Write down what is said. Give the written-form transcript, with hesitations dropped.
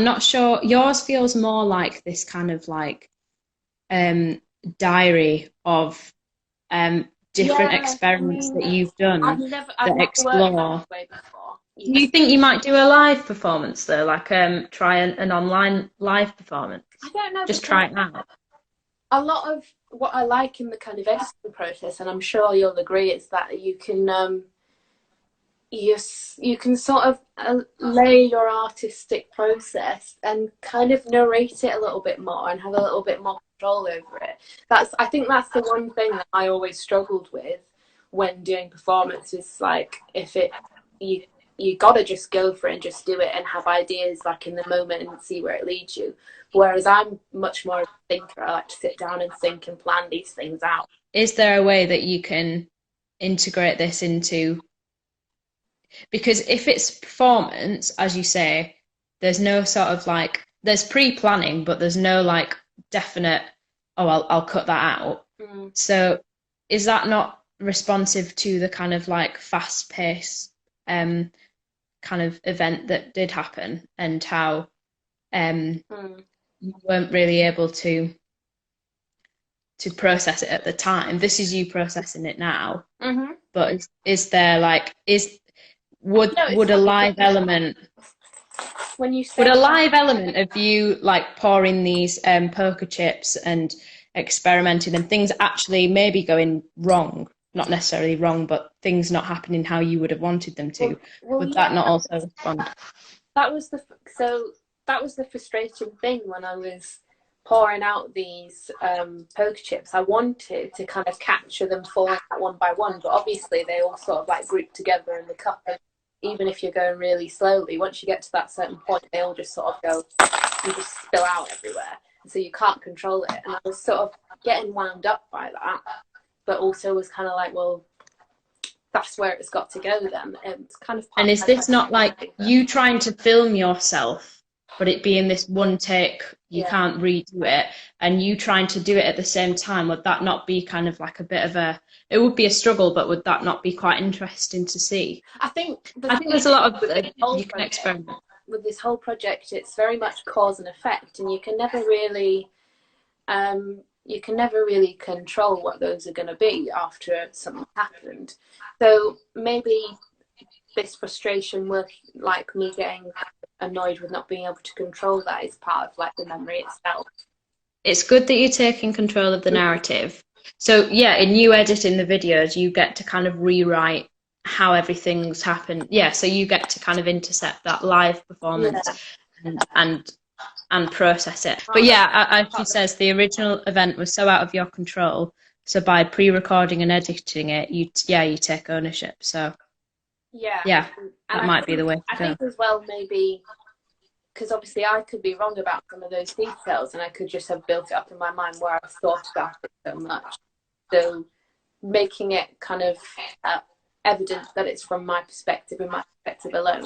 not sure. Yours feels more like this kind of like diary of different Yeah, I experiments mean, that you've done I've that never worked that explore. way before. Do you think you might do a live performance though, like try an online live performance? I don't know, Just because try it out. a lot of what I like in the kind of editing process, and I'm sure you'll agree, is that you can sort of lay your artistic process and kind of narrate it a little bit more and have a little bit more control over it. I think that's the one thing that I always struggled with when doing performances. Like, if it you you gotta just go for it and just do it and have ideas like in the moment and see where it leads you. Whereas I'm much more of a thinker. I like to sit down and think and plan these things out. Is there a way that you can integrate this into, because if it's performance, as you say, there's no sort of like, there's pre-planning, but there's no like definite, oh, I'll cut that out. Mm. So is that not responsive to the kind of like fast pace kind of event that did happen, and how Mm. you weren't really able to process it at the time? This is you processing it now, Mm-hmm. but is there like, is No, it's would a funny live element when you would say a that. live element of you like pouring these poker chips and experimenting and things actually maybe going wrong, not necessarily wrong, but things not happening how you would have wanted them to, would Yeah, that not also respond? that was the so that was the frustrating thing when I was pouring out these poker chips. I wanted to kind of capture them falling out one by one, but obviously they all sort of like group together in the cup. And even if you're going really slowly, once you get to that certain point, they all just sort of go, you just spill out everywhere. And so you can't control it. And I was sort of getting wound up by that, but also was kind of like, well, that's where it's got to go then. It's kind of And part is of this not like my you trying to film yourself, but it being this one take, you yeah. can't redo it, and you trying to do it at the same time? Would that not be kind of like a bit of a, it would be a struggle, but would that not be quite interesting to see? I think the I think thing there's a lot of, with this whole you can project, experiment. it's very much cause and effect, and you can never really control what those are going to be after something happened. So maybe this frustration with like me getting annoyed with not being able to control that is part of like the memory itself. It's good that you're taking control of the narrative. So yeah, in you editing the videos, you get to kind of rewrite how everything's happened. Yeah, so you get to kind of intercept that live Yeah. performance and and process it. But yeah, as she says, the original event was so out of your control. So by pre-recording and editing it, you take ownership. So Yeah, yeah, and that might be the way I to go. think as well maybe because obviously I could be wrong about some of those details, and I could just have built it up in my mind where I've thought about it so much. So making it kind of evident that it's from my perspective and my perspective alone